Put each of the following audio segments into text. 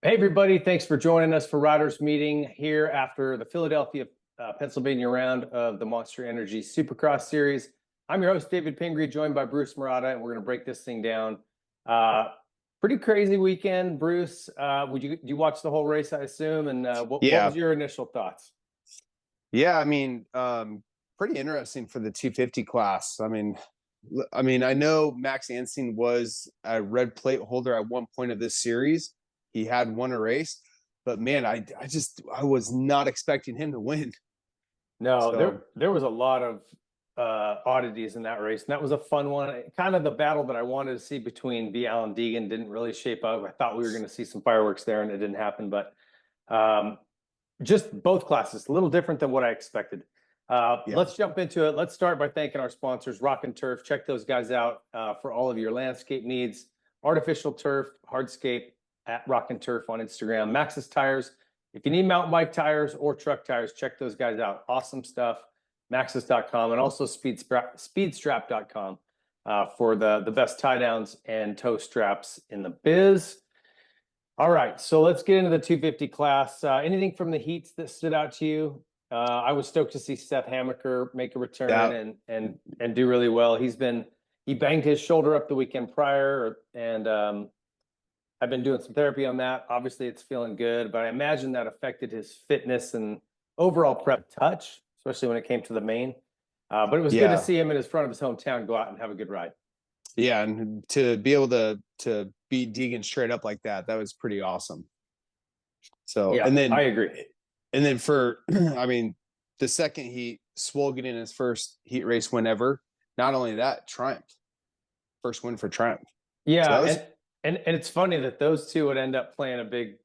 Hey, everybody. Thanks for joining us for Riders Meeting here after the Philadelphia, Pennsylvania round of the Monster Energy Supercross Series. I'm your host, David Pingree, joined by Bruce Murata, and we're going to break this thing down. Pretty crazy weekend, Bruce. Do you watch the whole race, I assume? And what Yeah, was your initial thoughts? yeah. Pretty interesting for the 250 class. I know Max Anstine was a red plate holder at one point of this series. He had won a race, but man, I was not expecting him to win. No, So there was a lot of oddities in that race, and that was a fun one. Kind of the battle that I wanted to see between Vial and Deegan didn't really shape up. I thought we were going to see some fireworks there, and it didn't happen. But um, just both classes, a little different than what I expected. yeah, Let's jump into it. Let's start by thanking our sponsors, Rock and Turf. Check those guys out for all of your landscape needs. Artificial turf, hardscape at Rock and Turf on Instagram. Maxxis Tires. If you need mountain bike tires or truck tires, check those guys out. Awesome stuff. Maxxis.com and also speedstrap.com for the best tie downs and toe straps in the biz. All right, so let's get into the 250 class. Anything from the heats that stood out to you? I was stoked to see Seth Hammaker make a return yeah, and do really well. He banged his shoulder up the weekend prior, and I've been doing some therapy on that. Obviously, it's feeling good, but I imagine that affected his fitness and overall prep touch, especially when it came to the main. But it was good to yeah, see him in his front of his hometown go out and have a good ride. yeah. And to be able to beat Deegan straight up like that was pretty awesome. So Yeah, I agree. and then for the second heat, Swole getting his first heat race win ever. Not only that, Triumph. First win for Triumph. So Yeah, that was and it's funny that those two would end up playing a big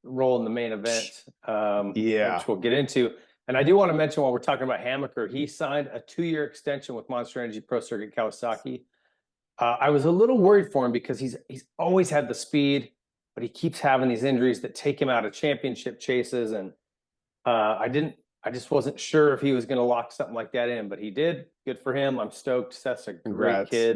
role in the main event, yeah. which we'll get into. And I do want to mention while we're talking about Hammaker, he signed a 2-year extension with Monster Energy Pro Circuit Kawasaki. I was a little worried for him because he's always had the speed, but he keeps having these injuries that take him out of championship chases. And I just wasn't sure if he was going to lock something like that in, but he did. Good for him. I'm stoked. Seth's a great Congrats. kid,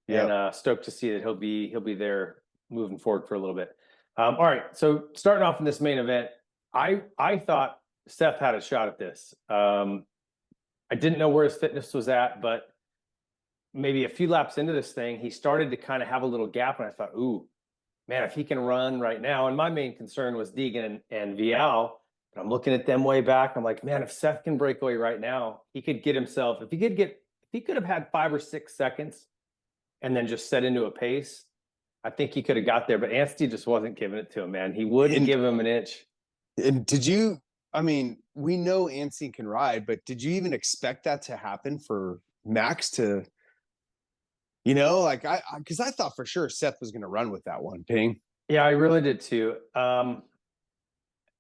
and Yep. stoked to see that he'll be there moving forward for a little bit. All right, so starting off in this main event, I thought Seth had a shot at this. I didn't know where his fitness was at, but maybe a few laps into this thing, he started to kind of have a little gap, and I thought, ooh, man, if he can run right now. And my main concern was Deegan and Vial. But I'm looking at them way back. I'm like, man, if Seth can break away right now, he could get himself, if he could have had 5 or 6 seconds and then just set into a pace, I think he could have got there. But Anstey just wasn't giving it to him, man. He wouldn't And give him an inch. and did you we know Anstey can ride, but did you even expect that to happen for Max to, like I because I thought for sure Seth was gonna run with that one, Ping. Yeah, I really did too.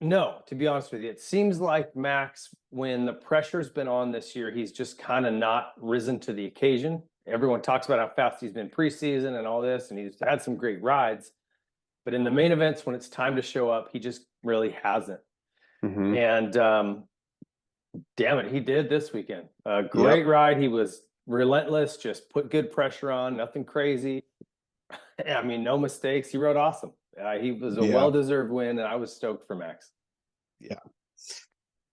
No, to be honest with you, it seems like Max, when the pressure's been on this year, he's just kind of not risen to the occasion. Everyone talks about how fast he's been preseason and all this, and he's had some great rides. But in the main events, when it's time to show up, he just really hasn't. Mm-hmm. And damn it, he did this weekend. A great Yep. ride. He was relentless, just put good pressure on, nothing crazy. I mean, no mistakes. He rode awesome. He was a Yeah. well-deserved win, and I was stoked for Max. Yeah.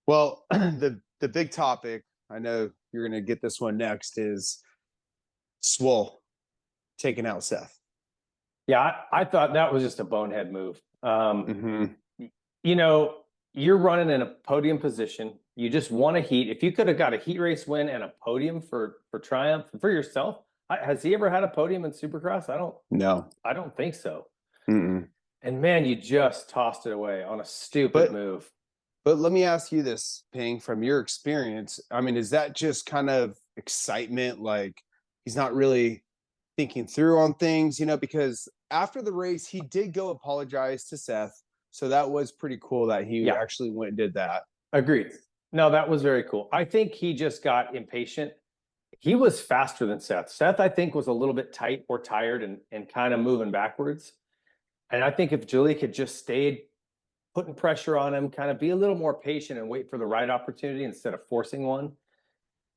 Well, the big topic, I know you're gonna get this one next, is Swole taking out Seth. Yeah, I thought that was just a bonehead move. Mm-hmm. You know, you're running in a podium position. You just won a heat. If you could have got a heat race win and a podium for Triumph for yourself, has he ever had a podium in Supercross? No. I don't think so. Mm-mm. And man, you just tossed it away on a stupid But move. But let me ask you this, Ping, from your experience. Is that just kind of excitement? Like he's not really thinking through on things, because after the race, he did go apologize to Seth. So that was pretty cool that he Yeah, actually went and did that. agreed. No, that was very cool. I think he just got impatient. He was faster than Seth. Seth, I think, was a little bit tight or tired and kind of moving backwards. And I think if Julie had just stayed putting pressure on him, kind of be a little more patient and wait for the right opportunity instead of forcing one,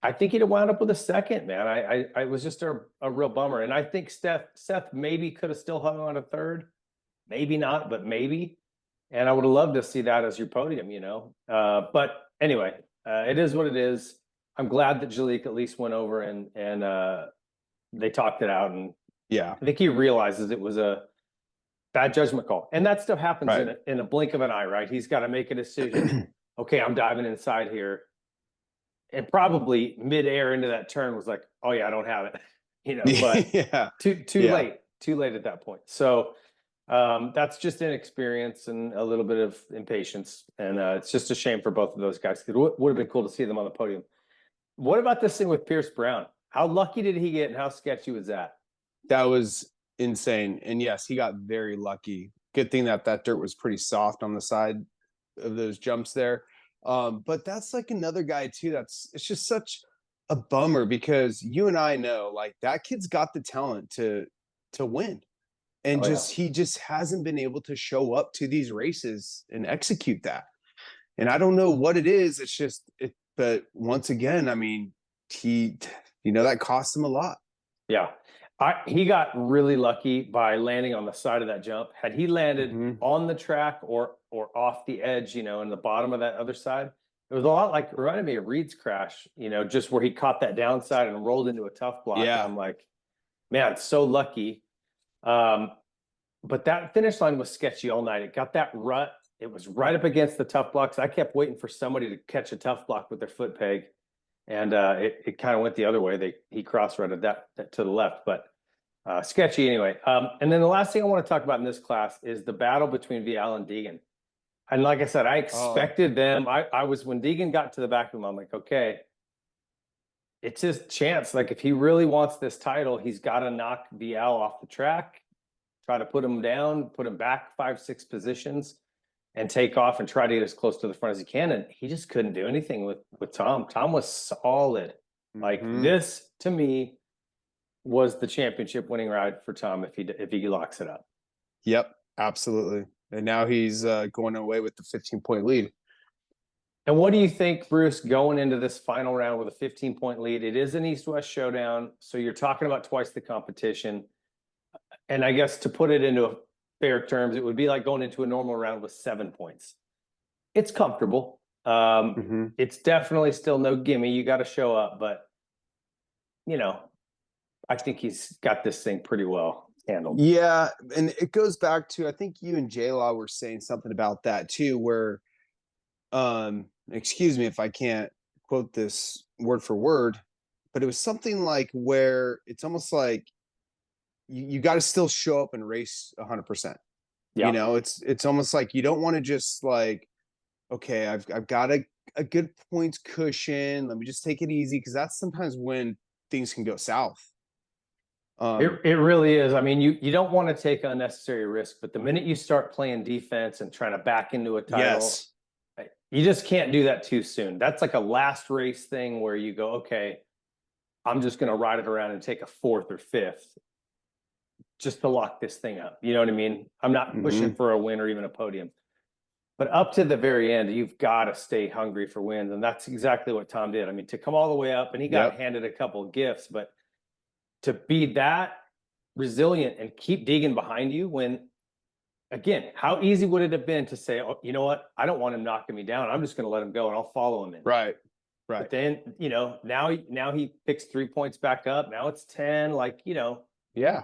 I think he'd have wound up with a second, man. I was just a real bummer. And I think Seth maybe could have still hung on a third. maybe not, but maybe. And I would have loved to see that as your podium, But anyway, it is what it is. I'm glad that Jalik at least went over and they talked it out, and Yeah. I think he realizes it was a bad judgment call, and that stuff happens Right. in a blink of an eye, right? He's got to make a decision. Okay, I'm diving inside here, and probably midair into that turn was like, oh yeah, I don't have it, But Yeah. too late at that point. So that's just inexperience and a little bit of impatience, and it's just a shame for both of those guys. It would have been cool to see them on the podium. What about this thing with Pierce Brown? How lucky did he get, and how sketchy was that? That was insane. And yes, he got very lucky. Good thing that dirt was pretty soft on the side of those jumps there. But that's like another guy too. It's just such a bummer because you and I know like that kid's got the talent to win. And he just hasn't been able to show up to these races and execute that. And I don't know what it is. It's just but once again, I mean, that cost him a lot. Yeah. He got really lucky by landing on the side of that jump. Had he landed on the track or off the edge, in the bottom of that other side, it was a lot like, it reminded me of Reed's crash, just where he caught that downside and rolled into a tough block. Yeah. And I'm like, man, so lucky. But that finish line was sketchy all night. It got that rut. It was right up against the tough blocks. I kept waiting for somebody to catch a tough block with their foot peg. And it kind of went the other way. He cross-rutted that to the left, but sketchy anyway. And then the last thing I want to talk about in this class is the battle between Vial and Deegan. And like I said, I expected them. I was, when Deegan got to the back of him, I'm like, okay, it's his chance. Like, if he really wants this title, he's got to knock Vial off the track, try to put him down, put him back 5-6 positions, and take off and try to get as close to the front as he can. And he just couldn't do anything with Tom. Tom was solid. Like, this, to me, was the championship winning ride for Tom if he locks it up. Yep, absolutely. And now he's going away with the 15-point lead. And what do you think, Bruce, going into this final round with a 15-point lead? It is an East-West showdown, so you're talking about twice the competition. And I guess to put it into fair terms, it would be like going into a normal round with 7 points. It's comfortable. It's definitely still no gimme. You got to show up, but I think he's got this thing pretty well handled. Yeah, and it goes back to, I think you and J-Law were saying something about that too, where excuse me if I can't quote this word for word, but it was something like where it's almost like you got to still show up and race 100%. Yeah. It's almost like you don't want to just like, okay, I've got a good points cushion. Let me just take it easy, because that's sometimes when things can go south. It really is. I mean, you don't want to take unnecessary risk, but the minute you start playing defense and trying to back into a title, you just can't do that too soon. That's like a last race thing where you go, okay, I'm just going to ride it around and take a 4th or 5th just to lock this thing up. You know what I mean? I'm not pushing for a win or even a podium. But up to the very end, you've got to stay hungry for wins. And that's exactly what Tom did. I mean, to come all the way up, and he got handed a couple of gifts, but to be that resilient and keep Deegan behind you when, again, how easy would it have been to say, oh, you know what? I don't want him knocking me down. I'm just going to let him go and I'll follow him in. Right. But then, now he picks 3 points back up. Now it's 10, Yeah.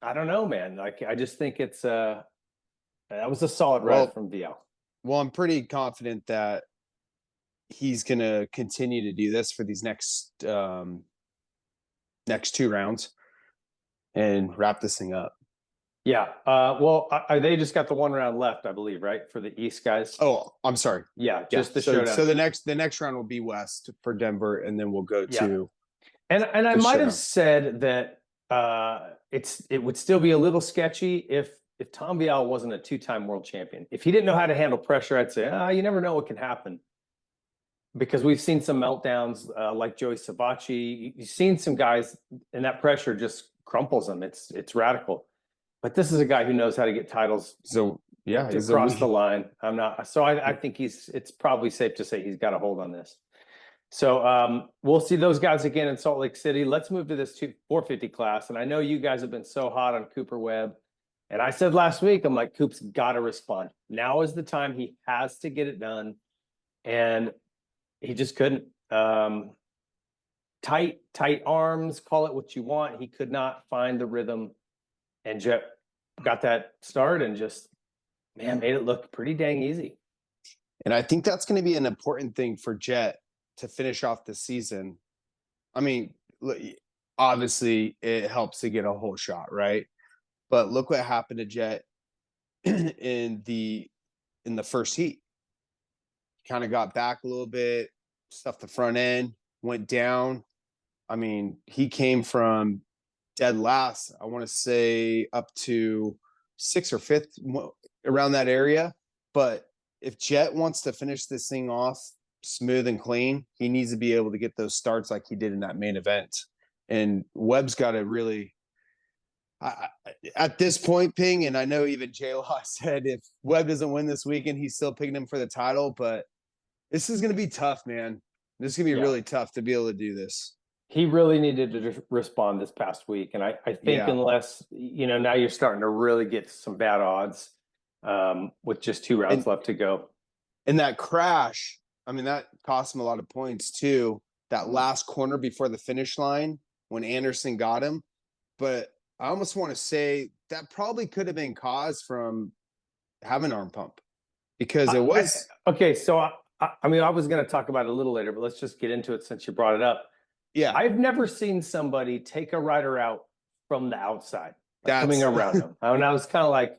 I don't know, man. Like, I just think it's that was a solid ride from VL. Well, I'm pretty confident that he's going to continue to do this for these next 2 rounds and wrap this thing up. Yeah. They just got the 1 round left, I believe, right? For the East guys. Oh, I'm sorry. Yeah. Just the showdown. So the next round will be West for Denver, and then we'll go to. And I might have said that it would still be a little sketchy if Tom Vial wasn't a 2-time world champion. If he didn't know how to handle pressure, I'd say, you never know what can happen. Because we've seen some meltdowns like Joey Sabachi. You've seen some guys, and that pressure just crumples them. It's radical. But this is a guy who knows how to get titles. So yeah, to cross the line. I think it's probably safe to say he's got a hold on this. So we'll see those guys again in Salt Lake City. Let's move to this 450 class. And I know you guys have been so hot on Cooper Webb And I said last week, I'm like, Coop's got to respond. Now is the time. He has to get it done. And he just couldn't. Tight arms, call it what you want. He could not find the rhythm. And Jett got that start and just, man, made it look pretty dang easy. And I think that's going to be an important thing for Jett to finish off the season. I mean, obviously it helps to get a whole shot, right? But look what happened to Jett in the first heat. Kind of got back a little bit, stuffed the front end, went down. I mean, he came from dead last, I want to say up to 6th or 5th, around that area. But if Jett wants to finish this thing off smooth and clean, he needs to be able to get those starts like he did in that main event. And Webb's got to really, at this point, Ping, and I know even J-Law said if Webb doesn't win this weekend, he's still picking him for the title. But this is going to be tough, man. This is going to be really tough to be able to do this. He really needed to respond this past week. And I think unless, now you're starting to really get some bad odds with just 2 rounds left to go. And that crash, I mean, that cost him a lot of points too. That last corner before the finish line when Anderson got him. But I almost want to say that probably could have been caused from having arm pump, because it was. Okay, so I mean, I was going to talk about it a little later, but let's just get into it since you brought it up. Yeah. I've never seen somebody take a rider out from the outside, coming around him. And I was kind of like,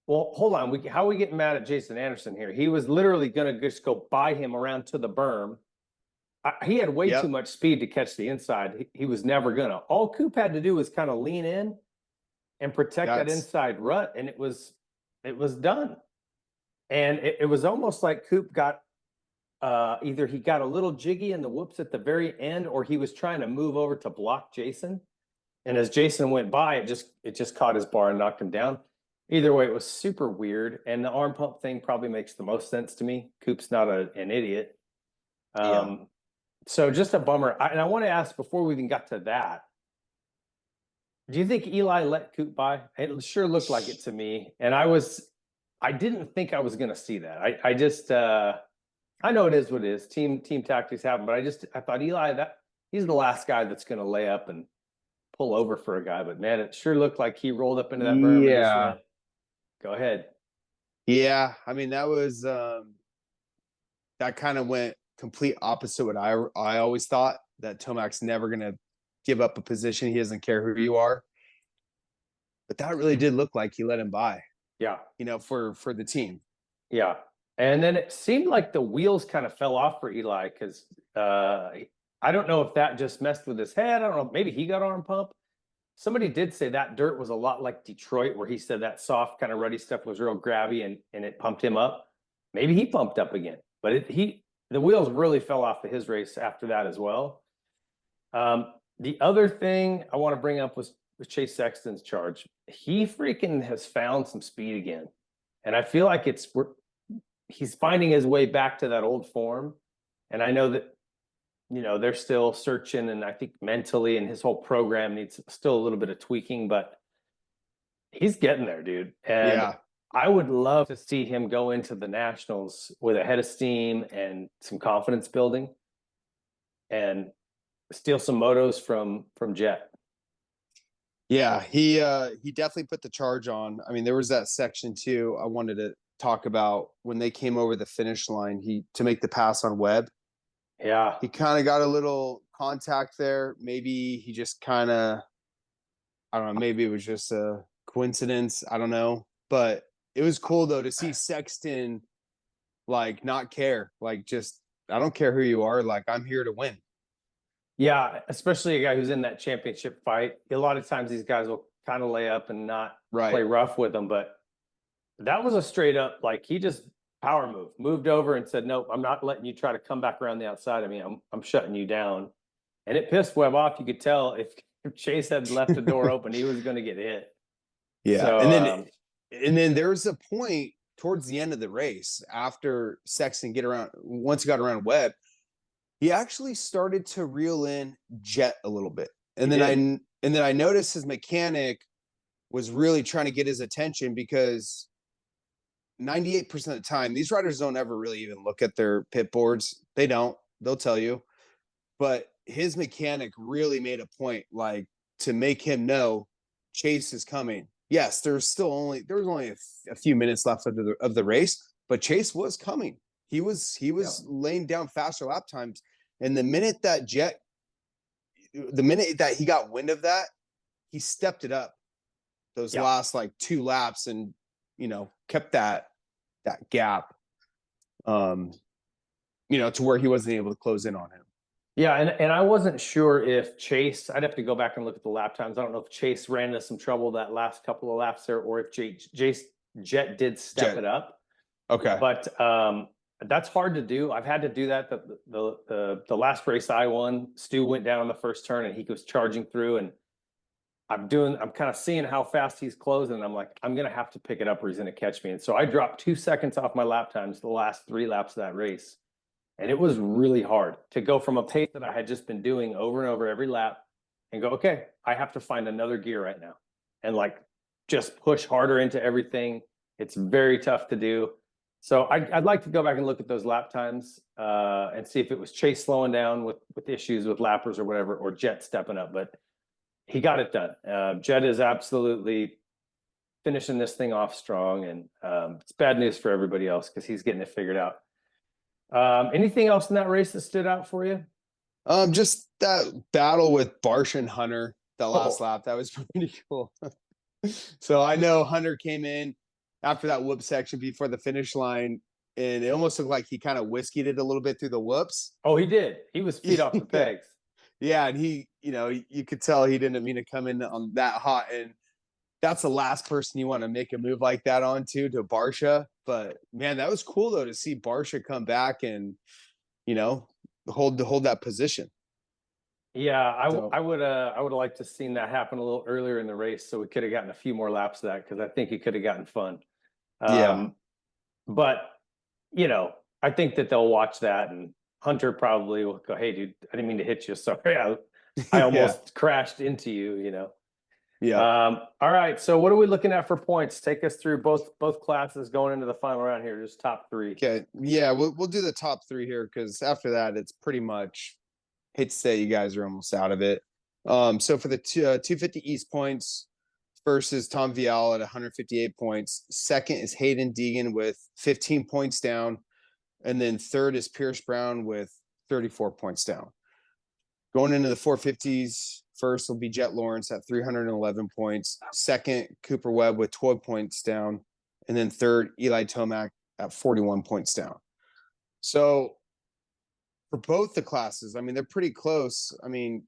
well, hold on. How are we getting mad at Jason Anderson here? He was literally going to just go by him around to the berm. He had way too much speed to catch the inside. He was never going to. All Coop had to do was kind of lean in and protect that inside rut, and it was done. And it was almost like Coop got either he got a little jiggy in the whoops at the very end, or he was trying to move over to block Jason. And as Jason went by, it just caught his bar and knocked him down. Either way, it was super weird. And the arm pump thing probably makes the most sense to me. Coop's not an idiot. So just a bummer. And I want to ask, before we even got to that, do you think Eli let Coop by? It sure looked like it to me. And I didn't think I was going to see that. I just, I know it is what it is. Team tactics happen, but I thought Eli, he's the last guy that's going to lay up and pull over for a guy. But man, it sure looked like he rolled up into that berm. And just went, go ahead. Yeah, I mean, that was that kind of went complete opposite what I always thought, that Tomac's never going to give up a position. He doesn't care who you are. But that really did look like he let him by. Yeah. For the team. Yeah. And then it seemed like the wheels kind of fell off for Eli, because I don't know if that just messed with his head. I don't know. Maybe he got arm pump. Somebody did say that dirt was a lot like Detroit, where he said that soft kind of ruddy stuff was real grabby and it pumped him up. Maybe he pumped up again, but the wheels really fell off of his race after that as well. The other thing I want to bring up was Chase Sexton's charge. He freaking has found some speed again. And I feel like he's finding his way back to that old form. And I know that, they're still searching, and I think mentally and his whole program needs still a little bit of tweaking, but he's getting there, dude. And I would love to see him go into the Nationals with a head of steam and some confidence building and steal some motos from Jett. Yeah, he definitely put the charge on. I mean, there was that section too I wanted to talk about when they came over the finish line, to make the pass on Webb. Yeah. He kind of got a little contact there. Maybe he just kind of, I don't know, maybe it was just a coincidence. I don't know. But it was cool though to see Sexton not care. Just, I don't care who you are. I'm here to win. Yeah, especially a guy who's in that championship fight. A lot of times these guys will kind of lay up and not play rough with them, but that was a straight up, he just power moved over and said, nope, I'm not letting you try to come back around the outside of me. I'm shutting you down. And it pissed Webb off. You could tell if Chase had left the door open, he was going to get hit. Yeah. So, and then there was a point towards the end of the race after Sexton once he got around Webb, he actually started to reel in Jett a little bit. And then I noticed his mechanic was really trying to get his attention because 98% of the time, these riders don't ever really even look at their pit boards. They don't. They'll tell you. But his mechanic really made a point, like to make him know Chase is coming. Yes, there was only a few minutes left of the race, but Chase was coming. He was laying down faster lap times, and the minute that he got wind of that, he stepped it up those last like 2 laps, and kept that gap, to where he wasn't able to close in on him. Yeah, and I wasn't sure if Chase, I'd have to go back and look at the lap times. I don't know if Chase ran into some trouble that last couple of laps there, or if Jett did step it up. Okay. But that's hard to do. I've had to do that. The last race I won, Stu went down on the first turn and he was charging through, and I'm kind of seeing how fast he's closing. And I'm like, I'm going to have to pick it up or he's going to catch me. And so I dropped 2 seconds off my lap times the last 3 laps of that race. And it was really hard to go from a pace that I had just been doing over and over every lap and go, okay, I have to find another gear right now and like just push harder into everything. It's very tough to do. So I'd like to go back and look at those lap times and see if it was Chase slowing down with issues with lappers or whatever, or Jett stepping up. But he got it done. Jett is absolutely finishing this thing off strong, and it's bad news for everybody else because he's getting it figured out. Anything else in that race that stood out for you? Just that battle with Barcia and Hunter, that last lap. That was pretty cool. So I know Hunter came in after that whoop section before the finish line, and it almost looked like he kind of whiskeyed it a little bit through the whoops. Oh, he did. He was feet off the pegs. Yeah, and he, you could tell he didn't mean to come in on that hot, and that's the last person you want to make a move like that onto, to Barcia. But man, that was cool though to see Barcia come back and hold that position. Yeah, I would have liked to have seen that happen a little earlier in the race, so we could have gotten a few more laps of that, because I think it could have gotten fun. But I think that they'll watch that, and Hunter probably will go, "Hey, dude, I didn't mean to hit you. Sorry, I almost crashed into you." Yeah. All right. So what are we looking at for points? Take us through both classes going into the final round here. Just top 3. Okay. Yeah, we'll do the top 3 here, because after that, it's pretty much, hate to say, you guys are almost out of it. So for the 250 East points, first is Tom Vial at 158 points. Second is Hayden Deegan with 15 points down. And then third is Pierce Brown with 34 points down. Going into the 450s, first will be Jett Lawrence at 311 points. Second, Cooper Webb with 12 points down. And then third, Eli Tomac at 41 points down. So for both the classes, I mean, they're pretty close. I mean,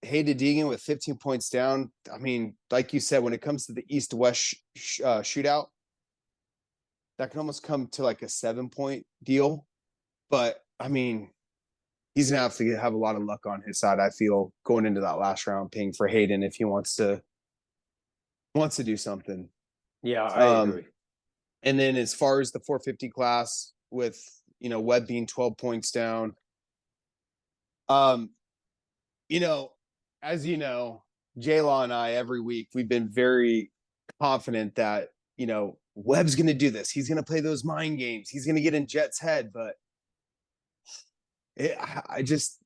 Hayden Deegan with 15 points down. I mean, like you said, when it comes to the East-West shootout, that can almost come to like a 7-point deal. But I mean, he's gonna have to have a lot of luck on his side, I feel, going into that last round, paying for Hayden if he wants to do something. Yeah, I agree. And then as far as the 450 class, with Webb being 12 points down, as J-Law and I, every week, we've been very confident that Webb's gonna do this. He's gonna play those mind games. He's gonna get in Jett's head, but this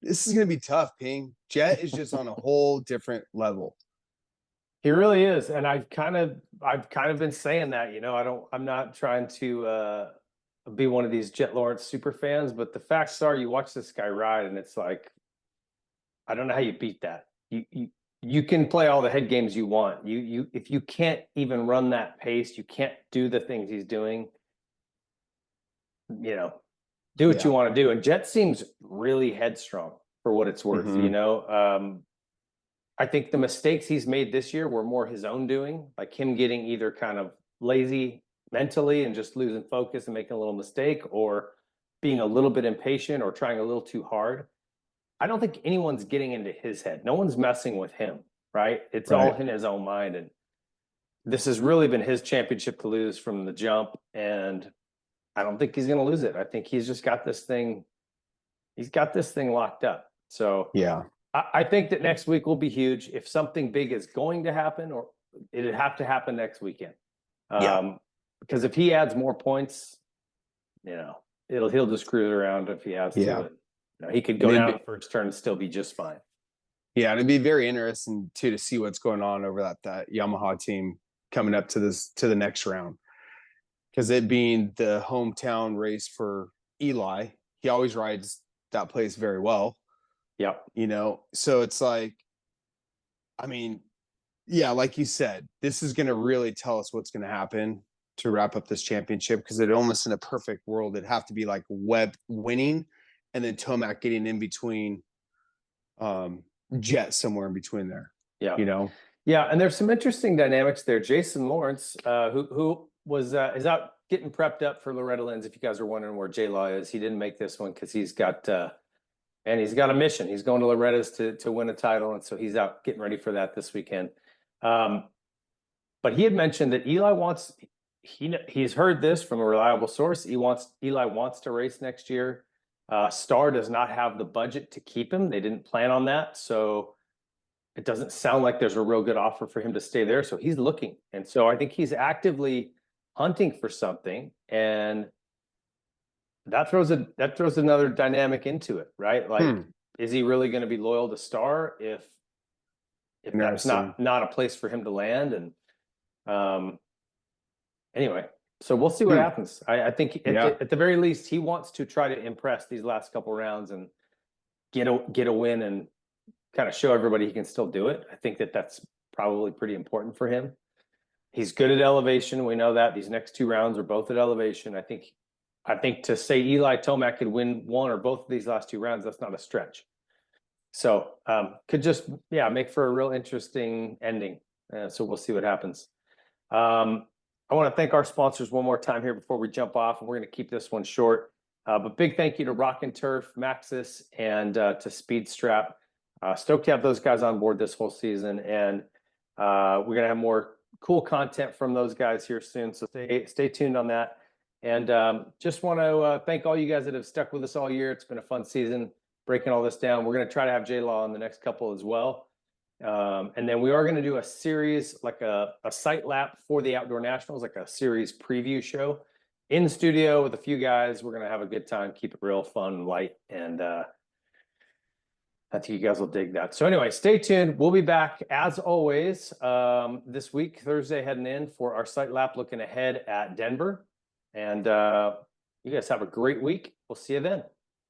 is going to be tough, Ping. Jett is just on a whole different level. He really is. And I've kind of been saying that, I'm not trying to be one of these Jett Lawrence super fans, but the facts are, you watch this guy ride and it's like, I don't know how you beat that. You can play all the head games you want. If you can't even run that pace, you can't do the things he's doing, do what you want to do. And Jett seems really headstrong for what it's worth. I think the mistakes he's made this year were more his own doing, like him getting either kind of lazy mentally and just losing focus and making a little mistake, or being a little bit impatient or trying a little too hard. I don't think anyone's getting into his head. No one's messing with him, right? It's all in his own mind. And this has really been his championship to lose from the jump. And I don't think he's going to lose it. I think he's just got this thing. He's got this thing locked up. So yeah, I think that next week will be huge. If something big is going to happen, it'd have to happen next weekend. Yeah. Because if he adds more points, he'll just cruise around if he has Yeah. to. He could go down the first turn and still be just fine. Yeah, and it'd be very interesting too to see what's going on over that Yamaha team coming up to the next round. Because it being the hometown race for Eli, he always rides that place very well. Yep. So it's like, I mean, yeah, like you said, this is going to really tell us what's going to happen to wrap up this championship, because it almost in a perfect world, it'd have to be like Webb winning and then Tomac getting in between, Jett somewhere in between there. Yeah. Yeah, and there's some interesting dynamics there. Jason Lawrence, who is out getting prepped up for Loretta Lynn's. If you guys are wondering where J Law is, he didn't make this one because he's got a mission. He's going to Loretta's to win a title, and so he's out getting ready for that this weekend. But he had mentioned that he's heard this from a reliable source. Eli wants to race next year. Star does not have the budget to keep him. They didn't plan on that, so it doesn't sound like there's a real good offer for him to stay there. So he's looking, and so I think he's actively hunting for something, and that throws another dynamic into it, right? Like, is he really going to be loyal to Star if that's not a place for him to land? And anyway, so we'll see what happens. I think at the very least, he wants to try to impress these last couple rounds and get a win and kind of show everybody he can still do it. I think that's probably pretty important for him. He's good at elevation. We know that these next two rounds are both at elevation. I think to say Eli Tomac could win one or both of these last two rounds, that's not a stretch. So could just make for a real interesting ending. So we'll see what happens. I want to thank our sponsors one more time here before we jump off, and we're going to keep this one short. But big thank you to Rock and Turf, Maxxis, and to Speedstrap. Stoked to have those guys on board this whole season, and we're going to have more cool content from those guys here soon. So stay tuned on that. And just want to thank all you guys that have stuck with us all year. It's been a fun season breaking all this down. We're going to try to have J-Law on the next couple as well. And then we are going to do a series, like a site lap for the Outdoor Nationals, like a series preview show in studio with a few guys. We're going to have a good time, keep it real fun and light. And I think you guys will dig that. So anyway, stay tuned. We'll be back as always this week, Thursday, heading in for our site lap, looking ahead at Denver. And you guys have a great week. We'll see you then.